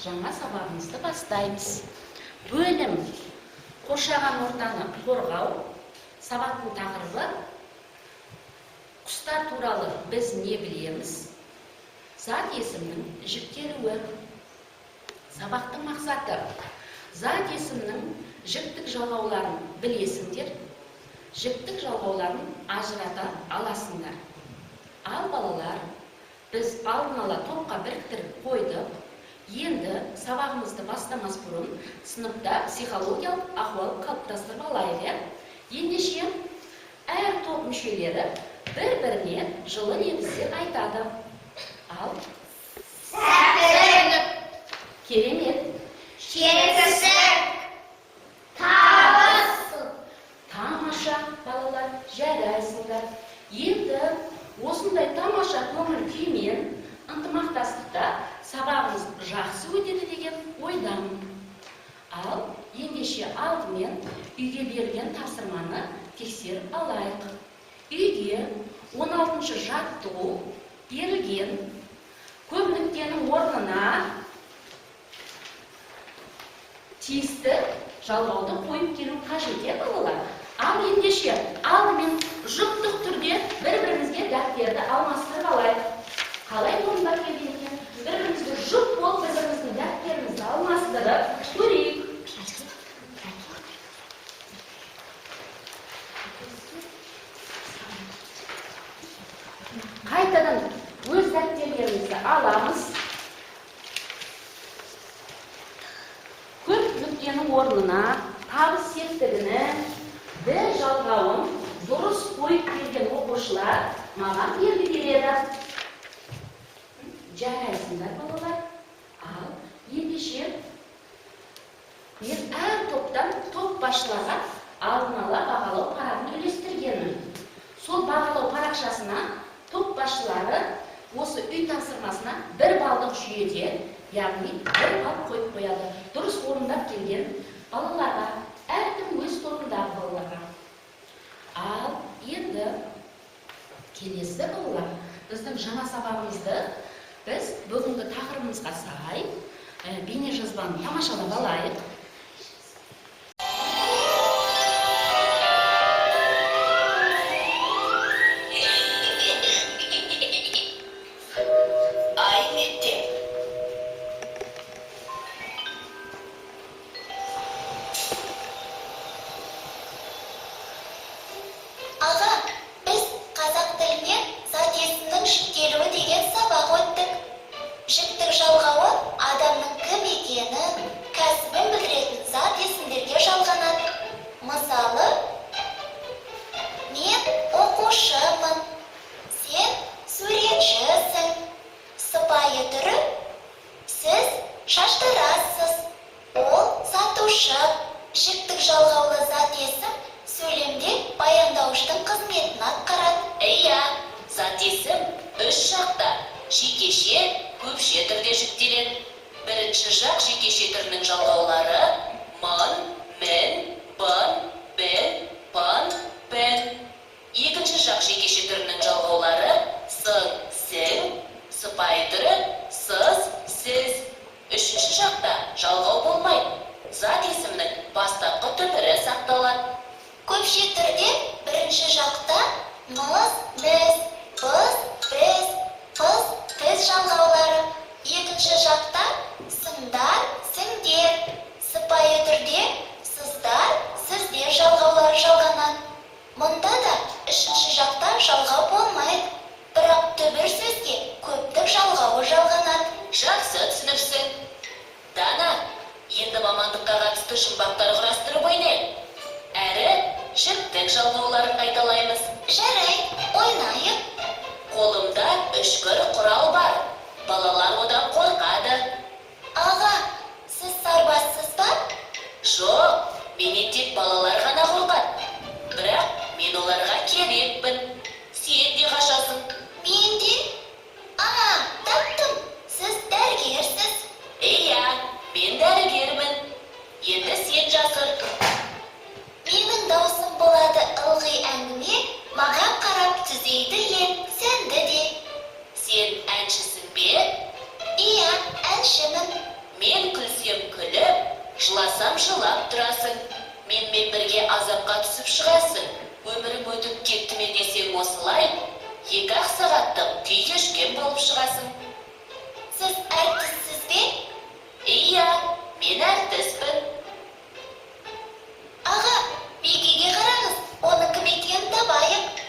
жаңа сабағымызды бастаймыз. Бөлім қоршаған ортаны қорғау. Сабақтың тақырыбы құстар туралы біз не білеміз? Зат есімнің жіктелуі. Сабақтың мақсаты зат есімнің жіктік жалғауларын білесіңдер. Жіктік жалғауларын ажырата аласыңдар. Ал балалар, біз алдын ала топқа біріктіріп қойдық. Енді сабағымызды бастамас бұрын сыныпта психологиялық ахуал қалыптастырып алайық. Ендеше әр топ мүшелері бір-біріне жылы лебіздер айтады. Ал сәттілік, керемет, жетістік, табыс. тамаша балалар, жарайсыңдар. Енді осындай тамаша көңіл күймен ынтымақтастықта сабағымыз жақсы өтеді деген ойдамын. Ал ендеше алдымен үйге берілген тапсырманы тексеріп алайық. Үйге 16-шы жаттығу берілген. Көп нүктенің орнына тиісті жалғауды қойып келу қажет, балалар. Ал ендеше алдымен жұптық түрде бір-бірімізге дәптерді алмастырып алайық. Қалай орындап келген екен? Бір-бірімізге жұп болып бір-біріміздің дәптерімізді алмастырып көрейік. Қайтадан өз дәптерлерімізді аламыз. Көп нүктенің орнына табыс септігіні бір жалғауын дұрыс қойып келген оқушылар маған белгі береді. Жарайсыңдар, балалар. Ал ендеше мен әр топтан топ басшыларға алдын ала бағалау парағын үлестіргенмін. Сол бағалау парақшасына топ басшылары осы үй тапсырмасына бір балдық жүйеде, яғни бір бал қойып қояды. Дұрыс орындап келген балаларға, әркім өз тобындағы балаларға. Ал енді келесі балалар, біздің жаңа сабағымызды біз бүгінгі тақырыбымызға сай бейне жазбаны тамашалап алайық. Жіктік жалғауы адамның кім екенін, кәсібін білдіретін зат есімдерге жалғанады. Мысалы, мен оқушымын, сен суретшісің. Сыпайы түрі, сіз шаштарасыз, ол сатушы. Жіктік жалғаулы зат есім сөйлемде баяндауыштың қызметін атқарады. Иә, зат есім үш жақта. Жекеше, көпше түрде жіктеледі. Бірінші жақ жекеше түрінің жалғаулары мын, мін, бын, бін, пын, пін. Екінші жақ жекеше түрінің жалғаулары сың, сің, сыпайы түрі сыз, сіз. Үшінші жақта жалғау болмайды. Зат есімнің бастапқы түбірі сақталады. Көпше түрде бірінші жақта мыз, біз, біз, біз, біз, біз жалғаулары. Екінші жақта сыңдар, сіңдер. Сыпайы түрде сыздар, сіздер жалғаулары жалғанады. Мұнда да үшінші жақта жалғау болмайды. Бірақ түбір сөзге көптік жалғауы жалғанады. Жақсы түсініпсің. Дана, енді мамандыққа қатысты жұмбақтар құрастырып ойнайық. Әрі жіктік жалғауларын қайталаймыз. Жарай, ойнайық. Қолымда үшкір құрал бар. Балалар одан қорқады. Аға, сіз сарбазсыз ба? Жоқ, менен тек балалар ғана қорқады. Бірақ мен оларға керекпін. Сен де қашасың. Мен де? Таптым, сіз дәрігерсіз. Иә, мен дәрігермін. Енді сен жасыр. Менің даусым болады ылғи әңгіме, маған қарап түзейді ел, сәнді де. Сен әншісің бе? Иә, әншімін. Мен күлсем күліп, жыласам жылап тұрасың. Менімен бірге азапқа түсіп шығасың. Өмірім өтіп кетті ме десең осылай, 2-ақ сағаттық күй кешкен болып шығасың. Сіз әртіссіз бе? Иә, мен әртіспін. Аға, Викиге қараңыз, оның кім екенін табайық.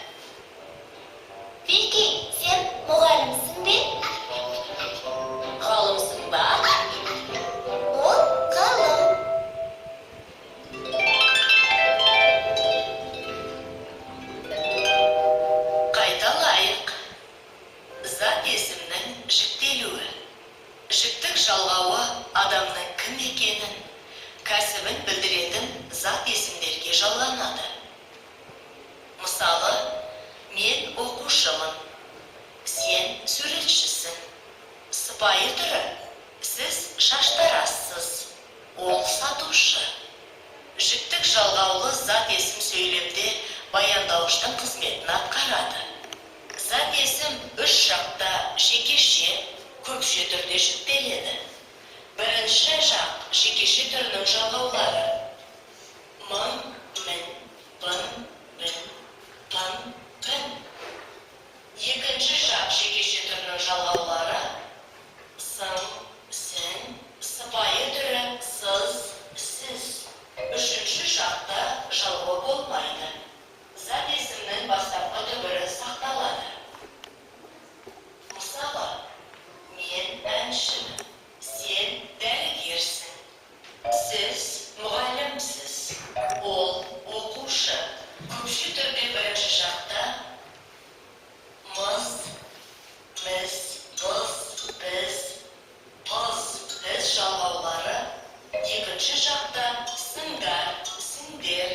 Вики, сен мұғалімсің бе? Ғалымсың ба? Ол ғалым. Қайталайық. Зат есімнің жіктелуі. Жіктік жалғауы адамның кім екенін, кәсібін білдіретін зат есімдерге жалғанады. Мысалы, мен оқушымын, сен суретшісің. Сыпайы түрі, сіз шаштарассыз, ол сатушы. Жіктік жалғаулы зат есім сөйлемде баяндауыштың қызметін атқарады. Зат есім 3 жақта жекеше, көпше түрде жіктеледі. Бірінші жақ жекеше түрінің жалғаулары. Мың, мін, бын, бін, пын, пін. Екінші жақ жекеше түрінің жалғаулары. Сын, сін, сыпайы түрі сыз, сіз. Үшінші жақта жалғау болмайды. Зат есімнің бастапқы түбірі сақталады. Мысалы, мен әншімін, сен дәрігерсің, сіз мұғалімсіз, ол оқушы. Көпше түрде бірінші жақта мыз, міз, біз, біз, пыз, біз жалғаулары. Екінші жақта сыңдар, сіңдер,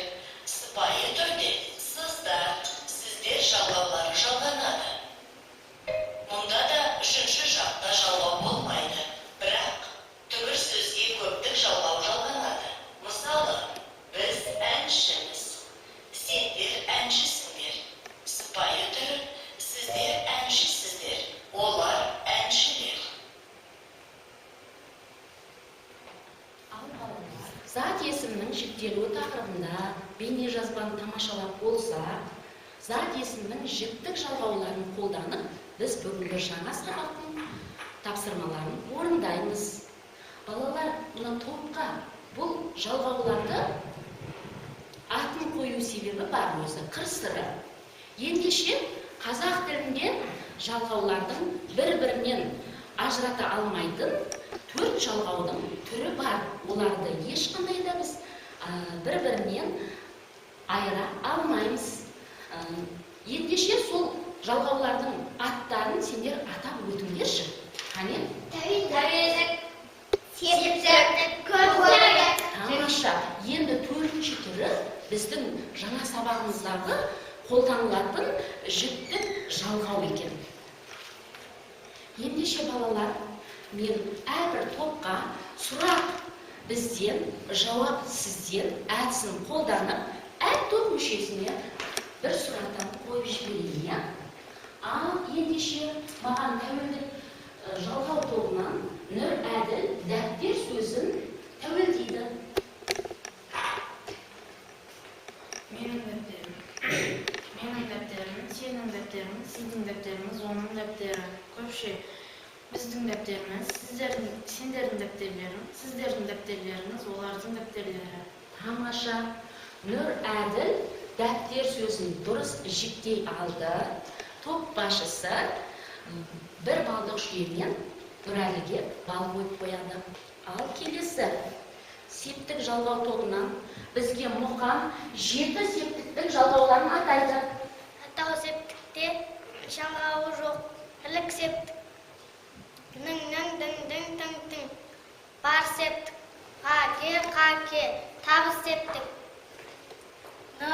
сыпайы түрде сыздар, сіздер жалғаулары жалғанады. Мұнда да үшінші жақта жалғау болмайды, бірақ түбір сөзге көптік жалғау жалғанады. Мысалы, біз әншіміз, сендер әншісіңдер. Сыпайы түрі, сіздер әншісіздер, олар әншілер. Зат есімнің жіктелуі тақырыбында бейне жазбаны тамашалап болсақ, зат есімнің жіктік жалғауларын қолданып, біз бүгінгі жаңа сабақтың тапсырмаларын орындаймыз. Балалар, мына топқа бұл жалғауларды атын қою себебі бар өзі, қыр-сыры. Ендеше қазақ тілінде жалғаулардың бір-бірінен ажырата алмайтын 4 жалғаудың түрі бар. Оларды ешқандай да біз бір-бірінен айыра алмаймыз. Ендеше сол жалғаулардың аттарын сендер атап өтіңдерші. Қане? Тәуелдік, септік, көпшілік. Тамаша. Енді 4-ші түрі біздің жаңа сабағымыздағы қолданылатын жіктік жалғау екен. Ендеше балалар, мен әрбір топқа сұрақ бізден, жауап сізден әдісін қолданып, әр топ мүшесіне бір сұрақтан қойып жіберейін. Ал ендеше маған тәуелдік жалғау тобынан Нұрәділ дәптер сөзін тәуелдейді. Менің дәптерім, сенің дәптерің, сіздің дәптеріңіз, оның дәптері. Көпше біздің дәптеріміз, сендердің дәптерлерің, сіздердің дәптерлеріңіз, олардың дәптерлері. Тамаша. Нұрәділ дәптер сөзін дұрыс жіктей алды. Топ басшысы 1 балдық жүйемен Нұрәділге бал қойып қояды. Ал келесі септік жалғау тобынан бізге Мұқан 7 септіктің жалғауларын атайды. Атау септікте жалғауы жоқ. Ілік септік. Нің, дың. Бар септік. Қа-ке. Табыс септік. Т.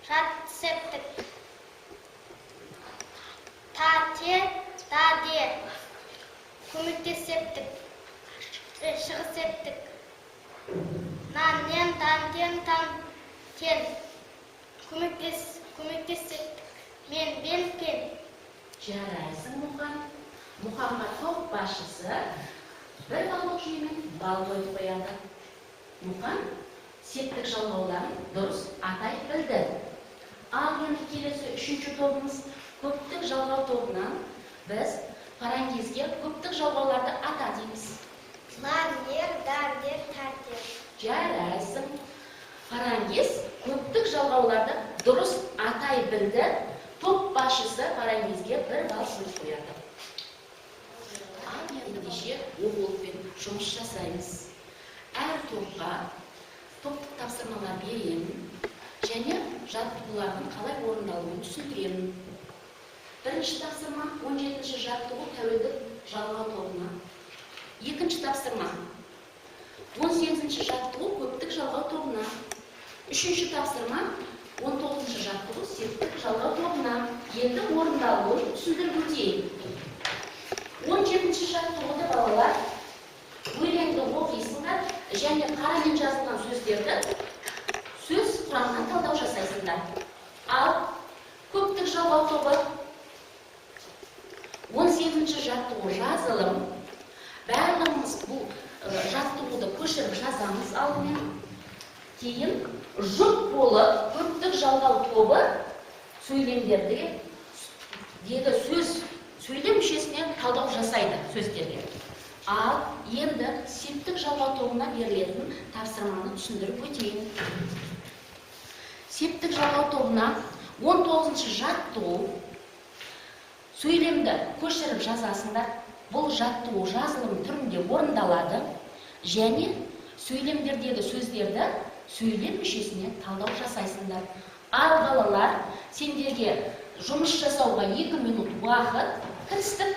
Жат септік. Та-де. Көмектес септік. Шығыс септік. Нан-нен, тан-тен. Көмектес септік. Мен, пен. Жарайсың Мұқан. Мұханға топ басшысы бір балдық жүйемен бал қойып қояды. Мұхан септік жалғауларын дұрыс атай білді. Ал енді келесі үшінші тобымыз көптік жалғау тобынан біз парангизге көптік жалғауларды ата дейміз. Лардер, дардер, тардер. Жарайсың. Парангиз көптік жалғауларды дұрыс атай білді. Топ басшысы парангизге бір бал қойып қояды. Ал ендеше оқулықпен жұмыс жасаймыз. Әр топқа топтық тапсырмалар беремін және жаттығулардың қалай орындалуын түсіндіремін. Бірінші тапсырма 17-ші жаттығу тәуелдік жалғау тобына. Екінші тапсырма 18-ші жаттығу көптік жалғау тобына. Үшінші тапсырма 19-ші жаттығу септік жалғау тобына. Енді орындалуын түсіндіріп өтейін. 17-ші жаттығуды балалар өлеңді оқисыңдар және қарамен жазылған сөздерді сөз құрамынан талдау жасайсыңдар. Ал көптік жалғау тобы 18-ші жаттығу жазылым. Барлығымыз бұл жаттығуды көшіріп жазамыз алдымен. Кейін жұп болып көптік жалғау тобы сөйлемдерді сөйлем мүшесіне талдау жасайды сөздерге. Ал енді септік жалғау тобына берілетін тапсырманы түсіндіріп өтейін. Септік жалғау тобына 19-ші жаттығу сөйлемді көшіріп жазасыңдар. Бұл жаттығу жазылым түрінде орындалады және сөйлемдердегі сөздерді сөйлем мүшесіне талдау жасайсыңдар. Ал балалар, сендерге жұмыс жасауға 2 минут уақыт кірістік.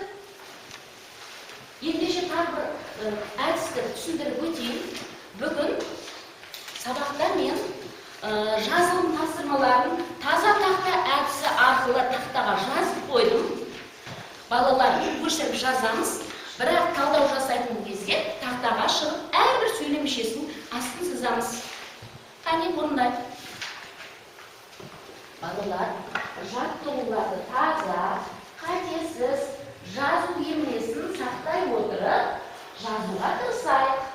Ендеше тағы бір әдісті түсіндіріп өтейін. Бүгін сабақта мен жазылым тапсырмаларын таза тақта әдісі арқылы тақтаға жазып қойдым. Балалар көшіріп жазамыз, бірақ талдау жасайтын кезде тақтаға шығып әрбір сөйлем мүшесінің астын сызамыз. Қане орындайық. Балалар жаттығуларды таза, қатесіз жазу емлесін сақтай отырып, жазуға тырысайық.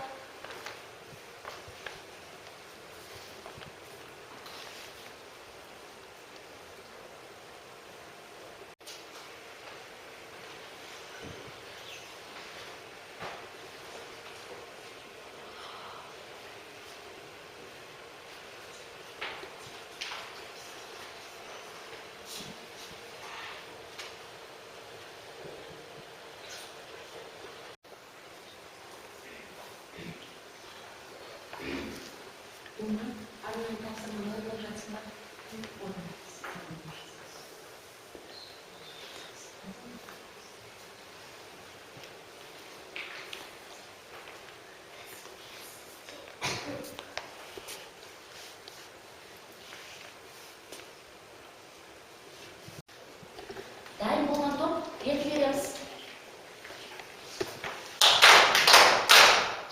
Bunlar arayın tapsırmaları olacaksınlar. Дайын болған топ белгі береміз.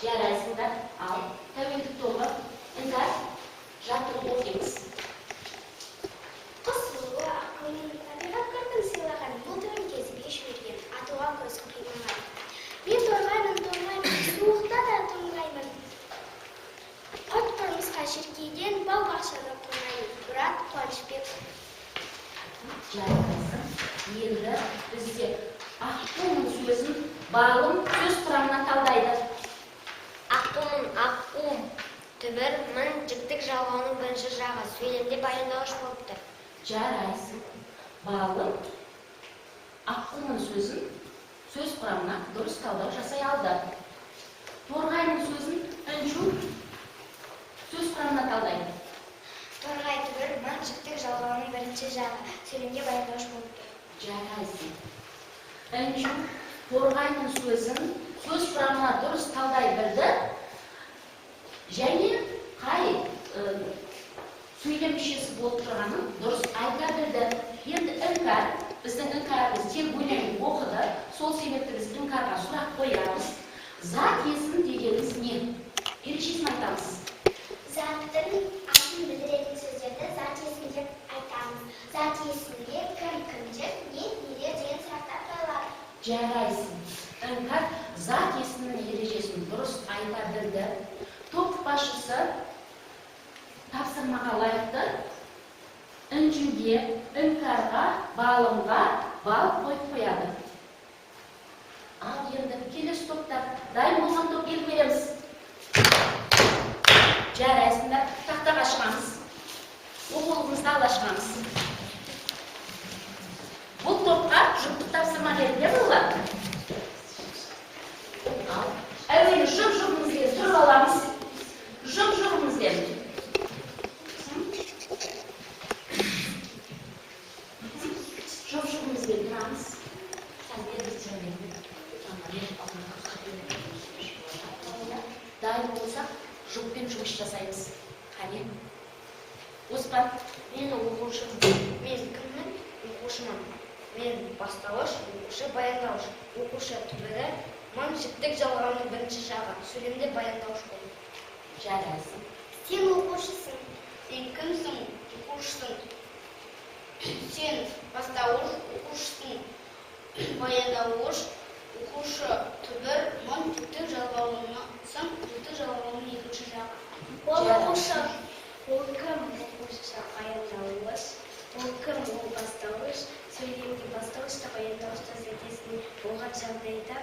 Жарайсыңдар. Ал тәуелдік тобы іңгәр жаттығу оқимыз. Құс болу ақылын табиғаттардың сыйлаған бұл түрін кезіп ешберген атуға көз қимаған. Мен торғаймын, суықта да тоңғаймын. От тұрмысқа шіркейден бау бақшада қонайын. Мұрат Қуанышбек. Жарайсың. Енді бізде аққуымын сөзін балым сөз құрамына талдайды. Аққумын, аққум. Түбір, мін, жіктік жалғауының бірінші жағы. Сөйлемде баяндауыш болыпты. Жарайсың. Балым аққумын сөзін сөз құрамына дұрыс талдау жасай алды. Торғайдың сөзін үнжу сөз құрамына талдайды. Торғай түбір, мін, жіктік жалғауының бірінші жағы. Сөйлемде баяндауыш болыпты. Жарайсың. Үнжу торғайдың сөзін сөз құрамына дұрыс талдай білді. Және қай сөйлем мүшесі болып тұрғанын дұрыс айта білді. Енді іңкәр, біздің іңкәріміз тек өлеңін оқыды. Сол себепті біз іңкәрға сұрақ қоямыз. Зат есім дегеніміз не? Ерекшесін айтамыз. Заттың атын білдіретін сөздерді зат есім деп айтамыз. Зат есімге кім, кімдер, не, нелер деген сұрақтар қойылады. Жарайсың. Топ басшысы тапсырмаға лайықты үнжуге, үнкарға, балымға бал қойып қояды. Ал енді келесі топтар дайын болған топ белгі береміз. Жарайсыңдар, тақтаға шығамыз. Оқулығымызды ала шығамыз. Бұл топқа жұптық тапсырма берілді болар. Әуелі жұп-жұбымызбен тұрып аламыз. Жұп-жұбымызбен. Жұп-жұбымызбен тұрамыз. Дайын болсақ, жұппен жұмыс жасаймыз. Қане? Оспан, Мен оқушымын. Мен кіммін? Оқушымын. Мен бастауыш, оқушы баяндауыш. Оқушы түбірі, мың жіптік жалғауының бірінші жағы. Сөйлемде баяндауыш болды. жарайсың. Сен оқушысың. Сен кімсің? Оқушысың. Сен бастауыш, оқушысың. Баяндауыш, оқушы түбір, мың жіптік жалғауының жіптік жалғауының екінші жағы. Ол оқушы. Ол кім? Оқушы баяндауыш. Ол кім? Ол бастауыш. Сөйлемде бастауышта баяндауышта сәйкесіне болған жағдайда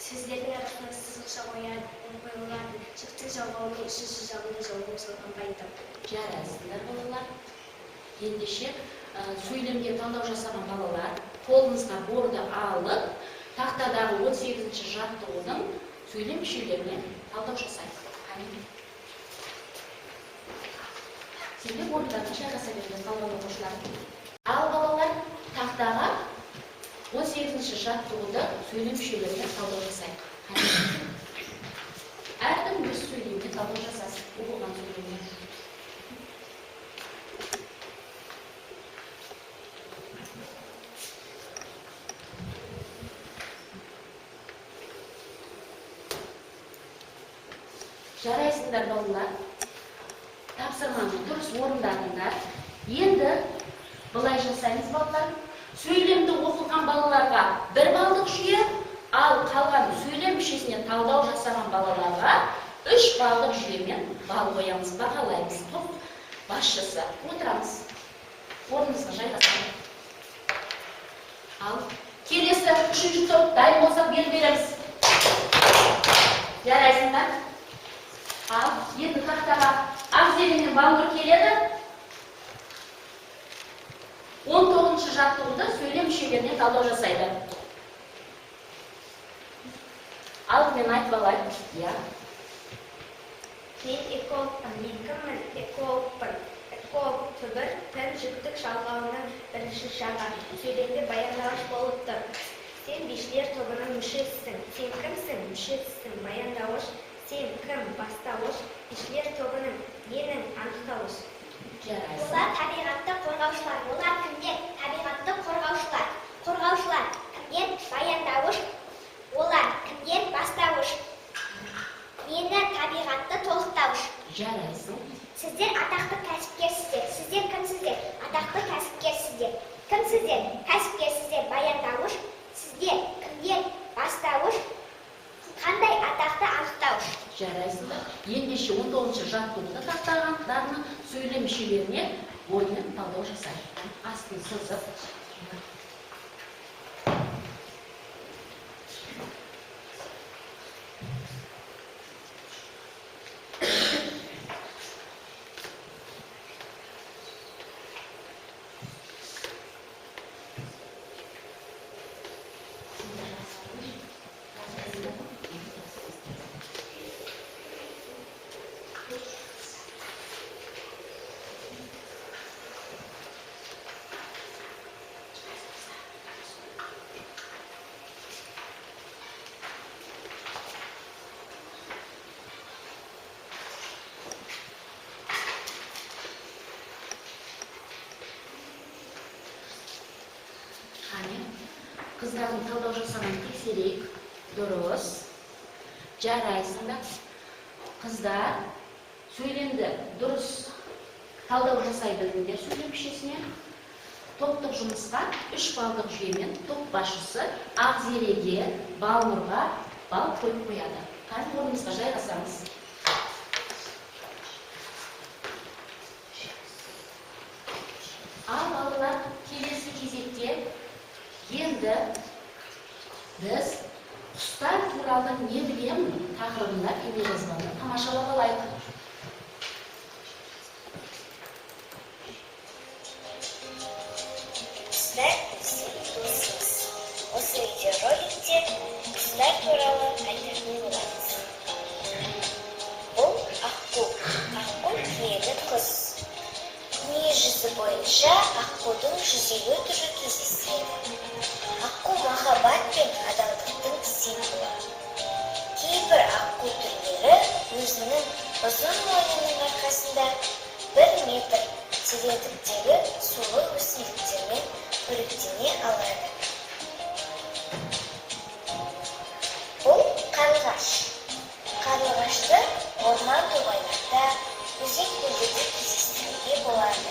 сөздердің арасына сызықша қойылады. Жіптік жалғауының үшінші жағында жалғау салған баяндау. Жарайсыңдар балалар. Ендеше сөйлемге таңдау жасаған балалар қолыңызға борды алып, тақтадағы 18-ші жаттығудың сөйлем мүшелеріне талдау жасайық. Сенде бордарды жайғаса берген қалған оқушылар. Ал балалар тақтаға 18-ші жаттығуды сөйлем мүшелеріне талдау жасайық. Әркім өз сөйлемге талдау жасасын, оқылған сөйлемге. Жарайсыңдар балалар. Тапсырманы дұрыс орындадыңдар. Енді былай жасаймыз балалар. Сөйлемді оқылған балаларға 1 балдық жүйе, ал қалған сөйлем мүшесіне талдау жасаған балаларға 3 балдық жүйемен бал қоямыз, бағалаймыз. Топ басшысы отырамыз. Орнымызға жайғасамыз. Ал келесі 3-ші топ дайын болсақ белгі береміз. Жарайсыңдар. Ал енді тақтаға Ақзеренмен Балнұр келеді. 19-ші жаттығуды сөйлем мүшелеріне талдау жасайды. Алдымен айт балай. Мен экологпын. Мен кіммін? Экологпын. Эколог түбір, пән жіптік жалғауының бірінші жағы. Сөйлемде баяндауыш болып тұр. Сен бишілер тобының мүшесісің. Сен кімсің? Мүшесісің. Баяндауыш. Сен кім? Бастауыш. Бишілер тобының ненің анықтауыш. Жарайсың. Олар табиғатты қорғаушылар. Олар кімдер? Табиғатты қорғаушылар. Қорғаушылар. Кімдер? Баяндауыш. Олар кімдер? Бастауыш. Нені? Табиғатты толықтауыш. Жарайсың. Сіздер атақты кәсіпкерсіздер. Сіздер кімсіздер? Атақты кәсіпкерсіздер. Кімсіздер? Кәсіпкерсіздер. Баяндауыш. Сіздер кімдер? Бастауыш. Қандай атақты анықтауыш. Жарайсыңдар. Ендеше 19-ші жаттығуды тақтағандарының сөйлем мүшелеріне ойын талдау жасайды. Астын сызып. Қыздардың талдау жасаған тексерейік. Дұрыс. Жарайсыңдар. Қыздар сөйлемді дұрыс талдау жасай білдіңдер сөйлем мүшесіне. Топтық жұмысқа 3 балдық жүйемен топ басшысы Ақзереге, Балнұрға бал қойып қояды. Қазір орныңызға жайғасаңыз. Ал балалар, келесі кезекте енді біз құстар туралы не білемін тақырыбында бейнежазбаны тамашалап алайық. Құстар біздің досымыз. Осы видеороликте құстар туралы айтатын боламыз. Бұл аққу. Аққу киелі құс. Дүние жүзі бойынша аққудың 150 түрі кездеседі. Аққу махаббат пен адалдықтың символы. Кейбір аққу түрлері өзінің ұзын мойнының арқасында 1 метр тереңдіктегі сулы өсімдіктермен қоректене алады. Бұл қарлығаш. Қарлығашты орман тоғайларда, өзен-көлдерде кездестіруге болады.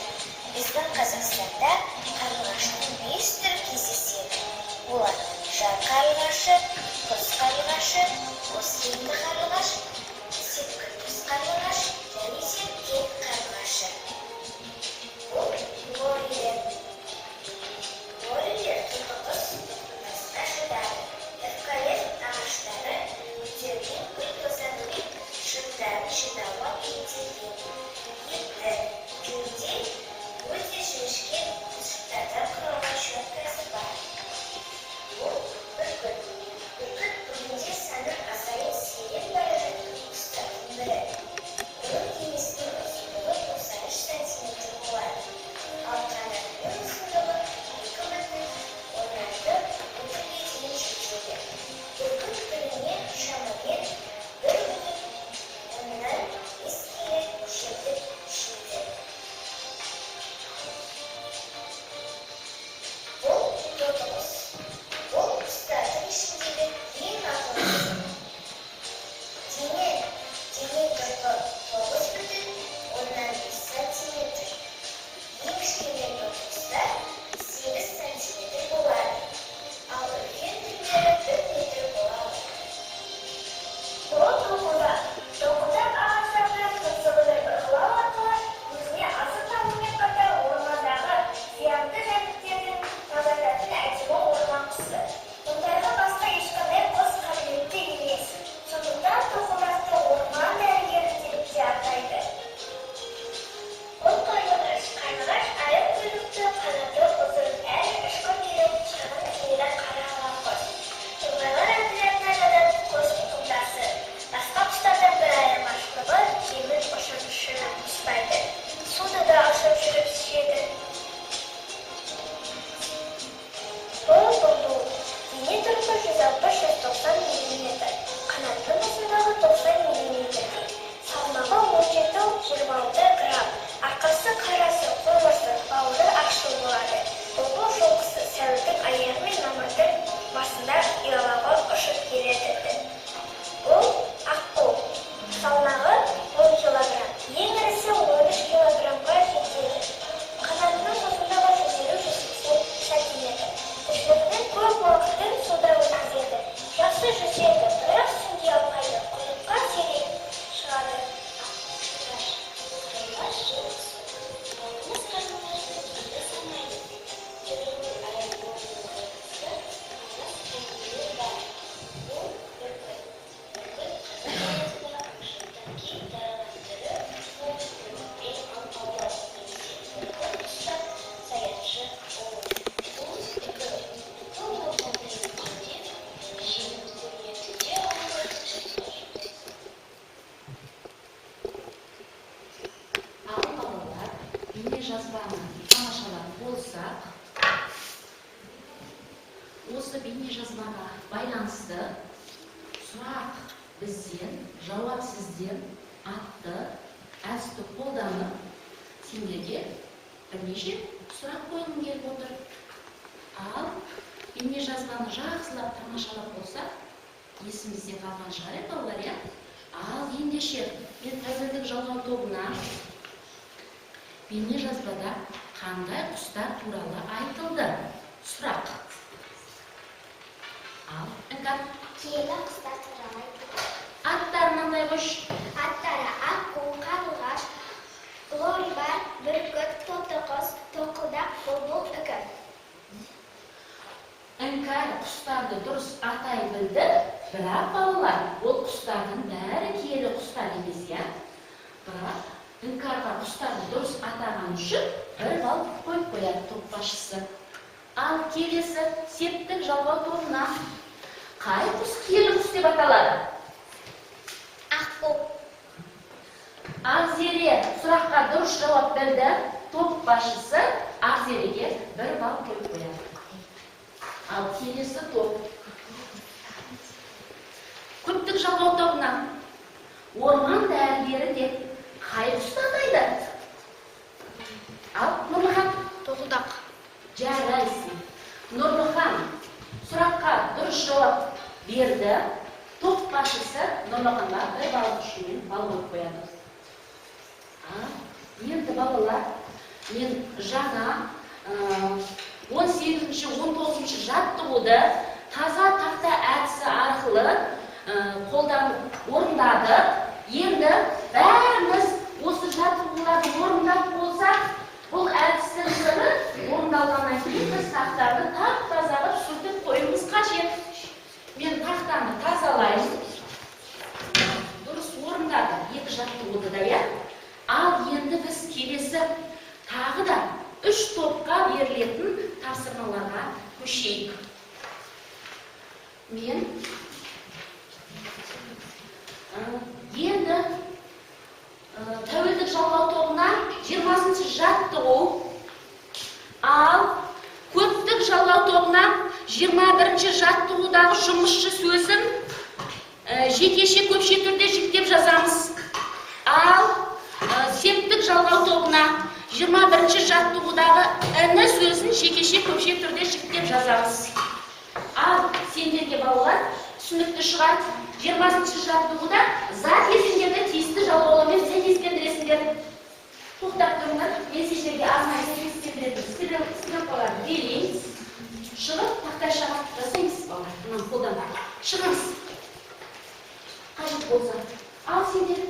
Біздің Қазақстанда қарлығаштың 5 түрі кездеседі. Олар жар қарлығашы, құс қарлығашы, қос реңді қарлығаш, сепкілтіс қарлығаш және сепкен қарлығашы. Бұл лорелер. Лорелер түрлі құс тасқа жатады. Эвкалипт ағаштары өздерінің гүл тозаңымен шөптарын жинауға бейімделген. Етті, гүлде өте жіңішке бұлшықтардан құралған щеткасы бар. Бұл бүркіт. Бүркіт бүгінде саны азайып сиреп бара жатқан құстардың бірі. Оның денесінің ұзындығы 93 сантиметр болады. Ал қанатының ұзындығы 2,16 метрге дейін жетеді. Бүркіт күніне шамамен 1,5 келі шөптік жейді. Бұл тотықұс. Бұл құстардың ішіндегі ең ақылдысы. Дене тұрғы 9,5 сантиметр. Ең кішкене тотықұста 8 сантиметр болады. Ал үлкен түрлері 1 метр болады. Бұл тоқылдақ. Тоқылдақ ағаштардан тұмсығын ұрғылау арқылы өзіне азық табумен қатар ормандағы зиянды жәндіктерден тазартатын әдемі орман құсы. Мұндайға басқа ешқандай құс қабілетті емес. Сондықтан тоқылдақты орман дәрігері деп те атайды. Бұл қарлығаш. Қарлығаш айып құйрықты, қанаты ұзын, әрі ішкі күйрек шағын киелі қара ала құс. Торғайлар отрядына жататын құс тұқымдасы. Басқа құстардан бір айырмашылығы жеңіл ұшып ұстайды. Суды да ұшып жүріп сүйеді. Бұл бұлбұл. Дене тұрқы 160-190 мм. Қанаттың ұзындығы 90 мм. Салмағы 17-26 грамм. Арқасы қарасы, қоңырсы, бауыры ақшыл болады. Бұлбұл жылқысы сәуірдің аяғы мен мамырдың басында ұялауға ұшып келеді. Бұл аққу. Салмағы 10 килограмм. Ең ірісі 13 килограммға жетеді. Қанатының ұзындығы 150-180 сантиметр. Тіршілігінің көп уақытын суда өткізеді. Жақсы жүзеді, бірақ сүңги алмайды. Құйрыққа сирек шығады. Ал балалар, бейнежазбаны тамашалап болсақ, осы бейнежазбаға байланысты сұрақ бізден, жауап сізден атты әдісті қолданып, сендерге бірнеше сұрақ қойғым келіп отыр. Ал бейнежазбаны жақсылап тамашалап болсақ, есімізде қалған шығар балалар, иә? Ал ендеше мен қазіргі жалғау тобына бейнежазбада қандай құстар туралы айтылды? Сұрақ. Ал, іңкәр. Киелі құстар туралы айтылды. Аттары мындай қош. Аттары аққу, қарлығаш, лорибар, бүркіт, тотықұс, тоқылдақ, бұлбұл, үкі. Іңкәр құстарды дұрыс атай білді, бірақ балалар, ол құстардың бәрі киелі құстар емес, я? Бірақ іңкәрға құстарды дұрыс атаған үшін бір бал қойып қояды топ басшысы. Ал келесі септік жалғау тобына қай құс киелі құс деп аталады? Аққу. Ақзере сұраққа дұрыс жауап берді, топ басшысы Ақзереге бір бал қойып қояды. Ал келесі топ. Көптік жалғау тобына орман дәрігері деп қай құсты атайды? Ал Нұрлыхан? Тоқылдақ. Жарайсың. Нұрлыхан сұраққа дұрыс жауап берді. Топ басшысы Нұрлыханға бір балық үшін бал қойып қояды. Енді балалар, мен жаңа 18-19 жаттығуды таза тақта әдісі арқылы қолданып орындадық. Енді бәріміз осы жаттығуларды орындап болсақ, бұл әдістің сыры орындалғаннан кейін біз тақтарды тап-таза қылып сүртіп қоюымыз қажет. Мен тақтаны тазалаймын. Дұрыс орындадық екі жаттығуды да, я? Ал енді біз келесі тағы да 3 топқа берілетін тапсырмаларға көшейік. Мен енді тәуелдік жалғау тобына 20-шы жаттығу, ал көптік жалғау тобына 21-ші жаттығудағы жұмысшы сөзін жекеше көпше түрде жіктеп жазамыз. Ал септік жалғау тобына 21-ші жаттығудағы әні сөзін жекеше көпше түрде жіктеп жазамыз. Ал сендерге балалар түсінікті шығар, 20-ші жаттығуда зат есімдерді тиісті жалғаулармен сәйкестендіресіңдер. Тоқтап тұрыңдар, мен сендерге арнайы сәйкестендіретін стрелкаларды берейін. Шығып, тақтайшаға жасаймыз балалар, мынаны қолданып. Шығыңыз. Қажет болса. Ал сендер.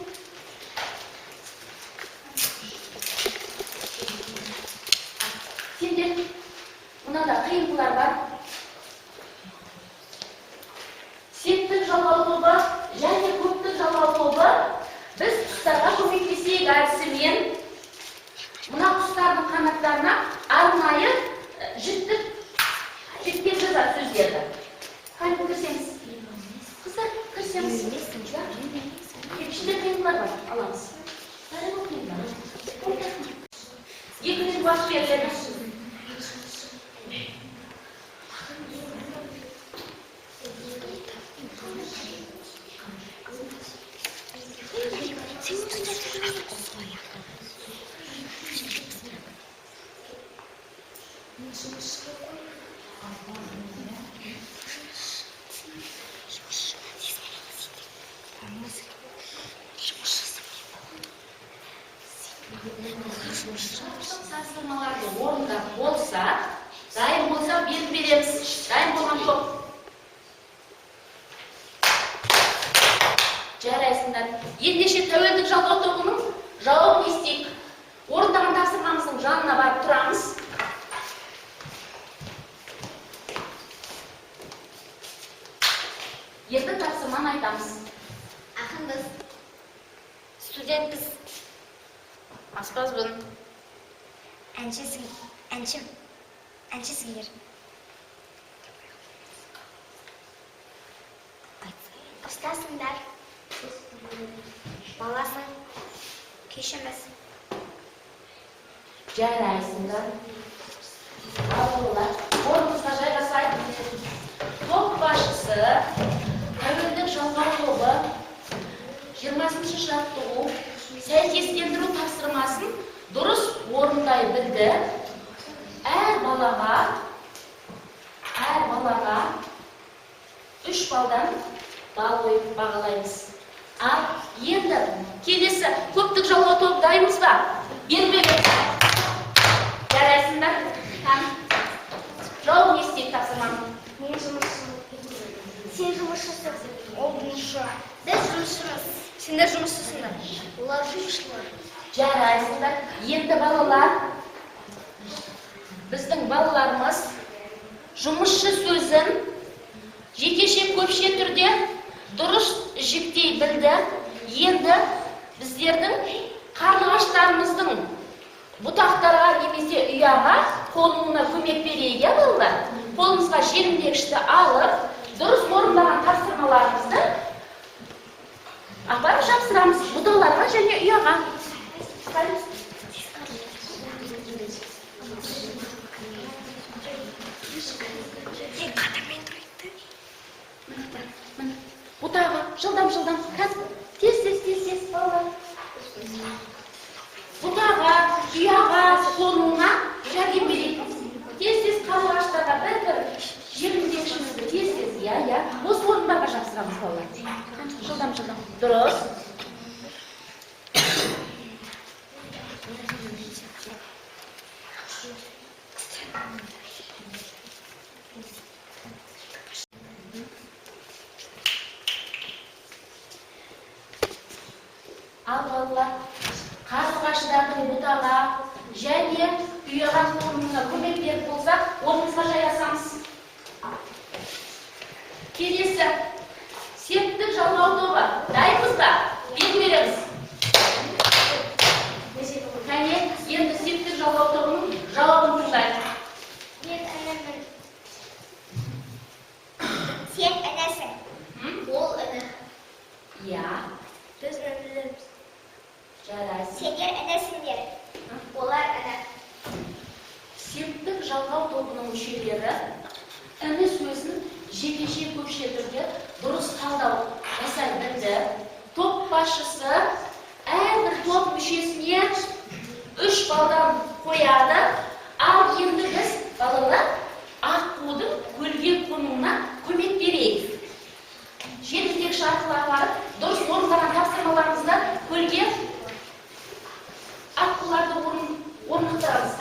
Сендер, мынада қиындылар бар. Септік жалғау тобы және көптік жалғау тобы біз құстарға көмектесейік әдісімен. Мына құстардың қанаттарына арнайы жіктеп жазады сөздерді. Қайда кірсеңіз? Қыздар, кірсеңіз. Ішінде қиындылар бар, аламыз. Бәрі қиындылар. Екінші баш беріледі. Тапсырмаларды орындап болса, дайын болса белгі береміз. Дайын болған жоқ. Жарайсыңдар. Ендеше тәуелдік жалғау тобының жауабын естейік. Орындаған тапсырмамыздың жанына барып тұрамыз. Енді тапсырманы айтамыз. Ақынбыз. Студентпіз. Аспазбын. Әншісіңдер. Ұстасыңдар. Баласың. Кешіміз. Жарайсыңдар. Аллалар, орныңызға жайғасайық. Топ басшысы, тәуелдік жалғау тобы, 20-ші жаттығу, сәйкестендіру тапсырмасын дұрыс орындай білді. Әр балаға 3 балдан бал қойып бағалаймыз. Ал енді келесі көптік жалғау тобы дайынбыз ба? Бермеген. Жарайсыңдар. Жауабын естейік тапсырманы. Мен жұмысшымын. Сен жұмысшысың. Ол жұмысшы. Біз жұмысшымыз. Сендер жұмыссызсыңдар. Олар жұмысшылар. Жарайсыңдар. Енді балалар, біздің балаларымыз жұмысшы сөзін жекеше көпше түрде дұрыс жіктей білді. Енді біздердің қарлығаштарымыздың бұтақтарға немесе ұяға қолына көмек берейік, балалар. Қолымызға желімдегішті алып, дұрыс орындаған тапсырмаларымызды апарып жапсырамыз бұталарға және ұяға. Бұтаға жылдам тез балалар. Бұтаға, ұяға, қолына жәрдем берейік. Тез қарлығаштарға бір желімдегішімізді тез, осы орындарға жапсырамыз балалар. Жылдам. Дұрыс. Ал балалар, қарлығаштардың бұтаға және ұяға қолына көмек беріп болсақ, орнымызға жайғасамыз. Келесі, септік жалғау тобы. Дайынбыз ба? Бел береміз. Кәне, енді септік жалғау тобының жауабын тыңдайық. Мен інімін. Сен інісің. Ол іні. Иә, Біз інілеріміз. жарайсың. Сендер інісіңдер. Олар іні. Септік жалғау тобының мүшелері іні сөзін жекеше көпше түрде дұрыс талдау жасай білді. Топ басшысы әрбір топ мүшесіне 3 балдан қояды. Ал енді біз балалар аққудың көлге қонуына көмек берейік. Желімдегіш арқылы апарып, дұрыс орындаған тапсырмаларымызда көлге аққуларды орнықтырамыз.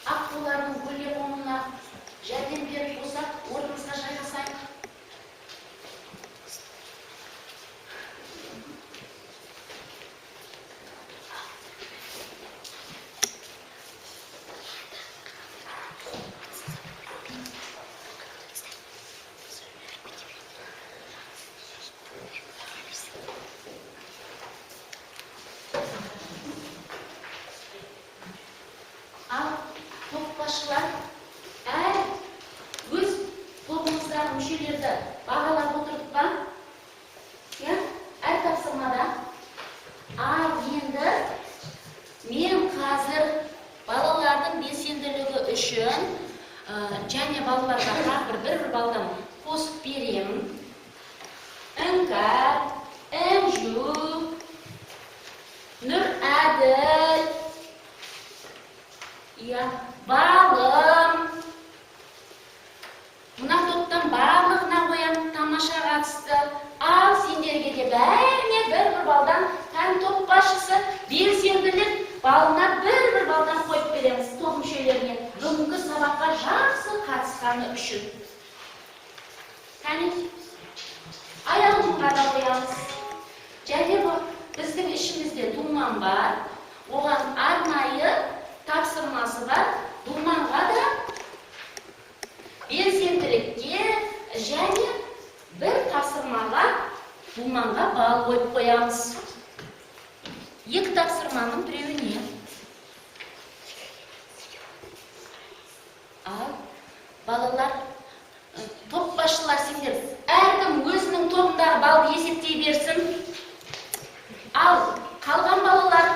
Аққулардың көлге қонуына жәрдем беріп болсақ, орнымызға жайғасайық. Ал топ басшылар өз тобымыздағы мүшелерді бағалап отырдық па? Әр тапсырмада. Ал енді мен қазір балалардың белсенділігі үшін және балаларға тағы бір балдан қосып беремін. Іңкәр, Әнжу, Нұрәділ, балым. Мына топтан барлығына қоям, тамаша қатысты. Ал сендерге де бәріне бір балдан тән топ басшысы белсенділік балына бір балдан қойып береміз топ мүшелеріне. Бүгінгі сабаққа жақсы қатысқаны үшін. Кәне, аяғымға да қоямыз. Және біздің ішімізде думан бар. Оған арнайы тапсырмасы бар. Думанға да белсенділікке және бір тапсырмаға думанға бал қойып қоямыз. 2 тапсырманың біреуіне. Ал балалар, топ басшылар сендер әркім өзінің тобындағы балды есептей берсін. Ал қалған балалар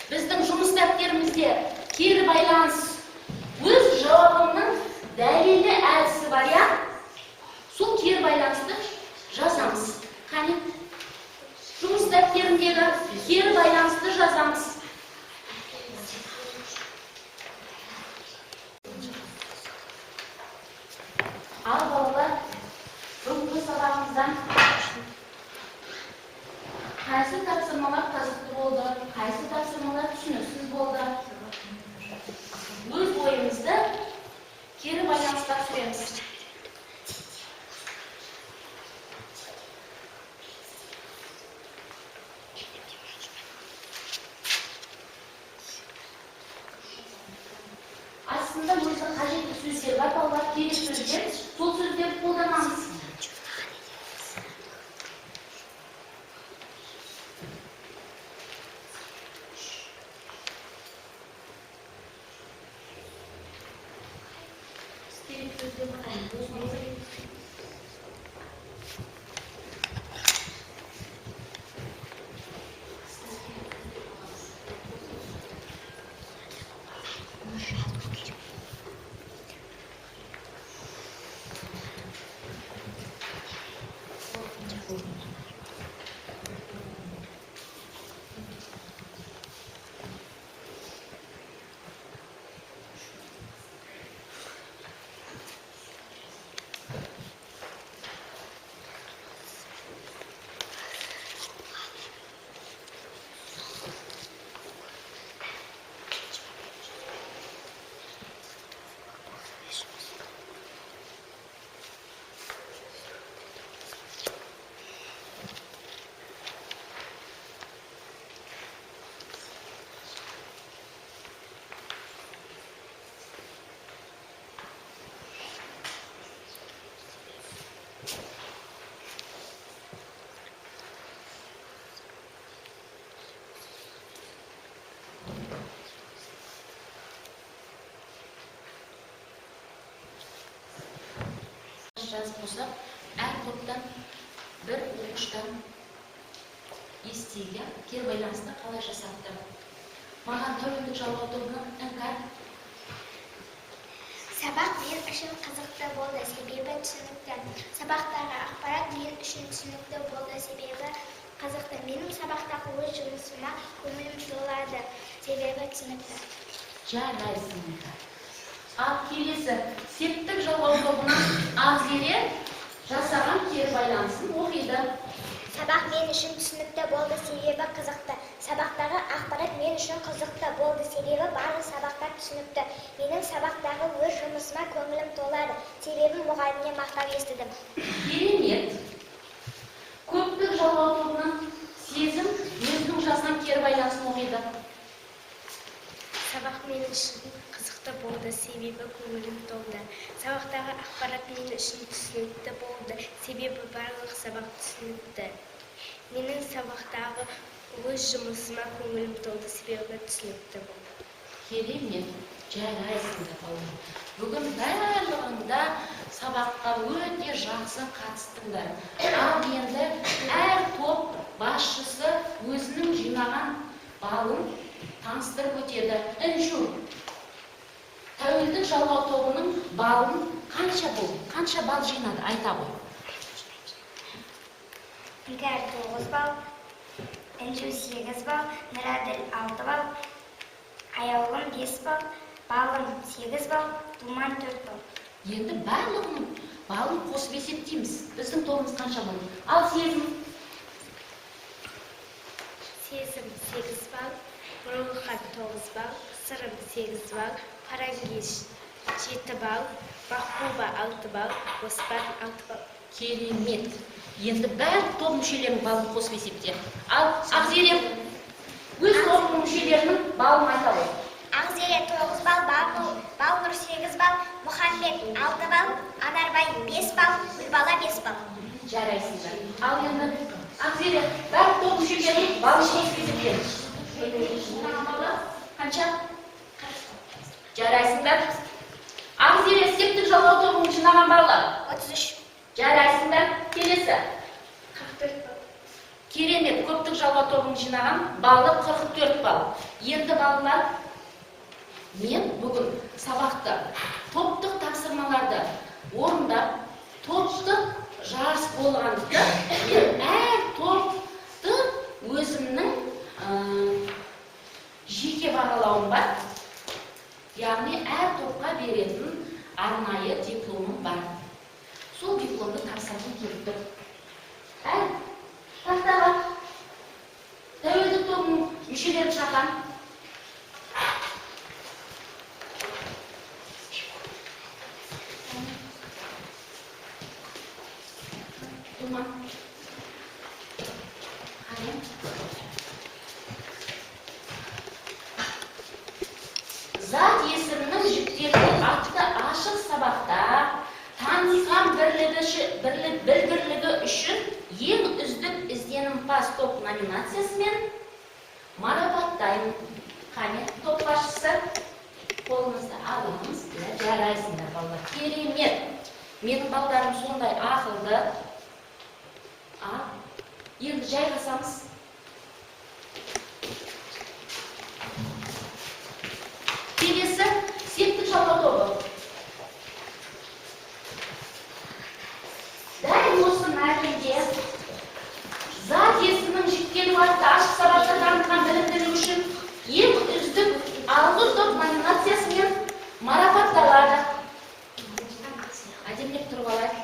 біздің жұмыс дәптерімізде кері байланыс өз жауабының дәлелді әдісі бар, сол кері байланысты жазамыз. Қане, жұмыс дәптеріндегі кері байланысты жазамыз. Ал балалар, бүгінгі сабағымыздан қайсы тапсырмалар қызықты болды, қайсы тапсырмалар түсініксіз болды. Өз ойымызды кері байланыстап сүреміз. Aslında өзі қажетті сөздер бар, балалар, керек сөздер, сол сөздерді қолданамыз. Жазып болсақ, әр топтан бір оқыштан естиге кері байланысты қалай жасапты. Маған тәуелдік жалғау тобынан іңкәр. Сабақ мен үшін қызықты болды, себебі түсінікті. Сабақтағы ақпарат мен үшін түсінікті болды, себебі қызықты. Менің сабақтағы өз жұмысыма көңілім толады, себебі түсінікті. Жарайсың. Ал келесі септік жалғау тобынан Азере жасаған кері байланысын оқиды. Сабақ мен үшін түсінікті болды, себебі қызықты. Сабақтағы ақпарат мен үшін қызықты болды, себебі барлық сабақтар түсінікті. Менің сабақтағы өз жұмысыма көңілім толады, себебі мұғалімнен мақтау естідім. Керемет. Көптік жалғау тобынан Сезім өзінің жазған кері байланысын оқиды. Сабақ мен үшін қызықты болды, себебі көңілім толды. Сабақтағы ақпарат мен үшін түсінікті болды, себебі барлық сабақ түсінікті. Менің сабақтағы өз жұмысыма көңілім толды, себебі түсінікті болды. Керемет. Жарайсыңдар балалар. Бүгін барлығында сабаққа өте жақсы қатыстыңдар. Ал енді әр топ басшысы өзінің жинаған балын таныстырып өтеді. Іншу. Тәуелдік жалғау тобының балын қанша бал жинады? Айта ғой. Іңкәр 9 бал, Інжу 8 бал, Нұраділ 6 бал, Аяулым 5 бал, Балым 8 бал, Думан 4 бал. Енді барлығының балын қосып есептейміз. Біздің тобымыз қанша болды? Ал Сезім? Сезім 8 бал, Нұрғат 9 бал, Сырым 8 бал, Қарагеш 7 бал, Махбуба 6 бал, Оспан 6 бал. Керемет. Енді бәр топ мүшелерінің балын қосып есепте. Ал Ақзере өз тобының мүшелерінің балын айта ғой. Ақзере 9 бал, Балнұр 8 бал, Мұхаммед 6 бал, Анарбай 5 бал, Гүлбала 5 бал. Жарайсыңдар. Ал енді Ақзере бәр топ мүшелерінің балын қосып есепте. Қанша? Жарайсыңдар. Ақзере септік жалғау тобының жинаған баллар. 33. Жарайсыңдар. Келесі. 44 бал. Керемет. Көптік жалғау тобының жинаған баллы 44 бал. Енді балалар, мен бүгін сабақты топтық тапсырмаларды орындап, топтық жарыс болғандықтан мен әр топты өзімнің жеке бағалауым бар. Яғни әр топқа беретін арнайы дипломым бар. Сол дипломды тапсырғым келіп тұр. Тақтаға тәуелдік тобының мүшелерін шақырам. Думан. Зат есімнің жіктелуі атты ашық сабақта танысқан білгірлігі үшін ең үздік ізденімпаз топ номинациясымен марапаттаймын. Қане, топ басшысы, қолыңызды алыңыз, жарайсыңдар балалар. Керемет. Менің балдарым сондай ақылды. Енді жайғасамыз. Келесі септік жалғау тобы. Дәл осы мәтінде зат есімнің жіктелуі атты ашық сабақта танытқан білімдері үшін ең үздік алғыр топ номинациясымен марапатталады. Әдемілеп тұрып алайық.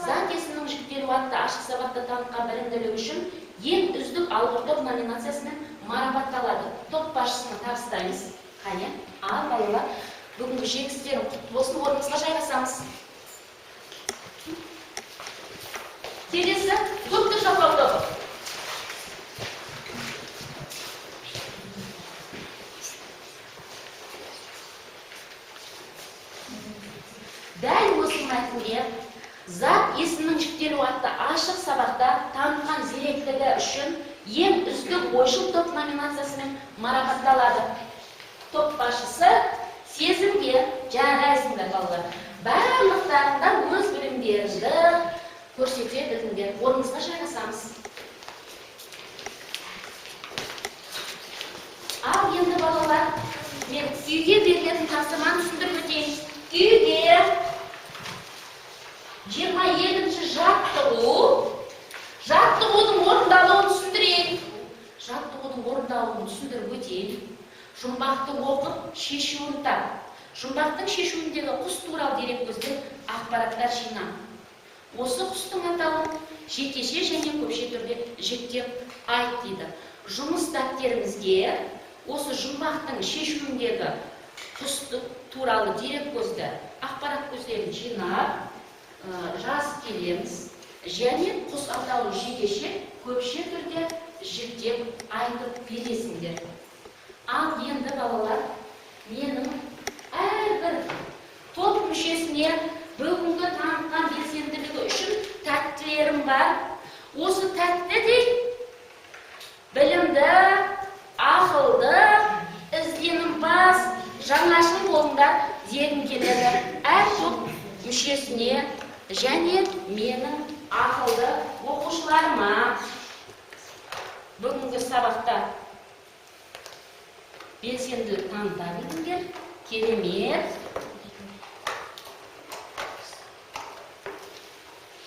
Зат есімнің жіктелуі атты ашық сабақта танытқан білімдері үшін ең үздік алғыр топ номинациясымен марапатталады. Топ басшысына табыстаймыз. Қане, ал балалар, бүгінгі жеңістерің құтты болсын, орнымызға жайғасамыз. Келесі көптік жалғау тобы. Дәл осы мәтінде зат есімнің жіктелуі атты ашық сабақта танытқан зеректігі үшін ең үздік ойшыл топ номинациясымен марапатталады. Топ басшысы сезімге жарайсыңдар балалар. Барлықтарында өз білімдеріңді көрсете біліңдер. Орнымызға жайғасамыз. Ал енді балалар, мен үйге берілетін тапсырманы түсіндіріп өтейін. Үйге 22-ші жаттығудың орындалуын түсіндірейін. Жаттығудың орындалуын түсіндіріп өтейін. Жұмбақты оқып, шешуін тап. Жұмбақтың шешуіндегі құс туралы дереккөзден ақпараттар жинап. Осы құстың атауын жекеше және көпше түрде жіктеп айт дейді. Жұмыс дәптерімізге осы жұмбақтың шешуіндегі құс туралы дереккөзді ақпарат көздерін жинап, жазып келеміз. Және құс атауын жекеше көпше түрде жіктеп айтып бересіңдер. Ал енді балалар, менің әрбір топ мүшесіне бүгінгі танытқан белсенділігі үшін тәттілерім бар. Осы тәтті де білімді, ақылды, ізденімпаз, жаңашыл болыңдар дегім келеді. Әр топ мүшесіне және менің ақылды оқушыларыма бүгінгі сабақта белсенділік таныта білдіңдер. Керемет.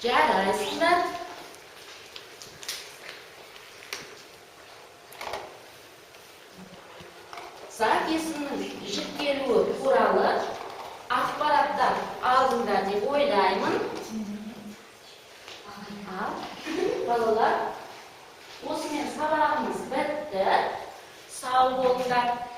Жарайсыңдар. Зат есімнің жіктелуі туралы ақпараттар алдыңдар деп ойлаймын. Балалар, осымен сабағымыз бітті. Сау болыңдар.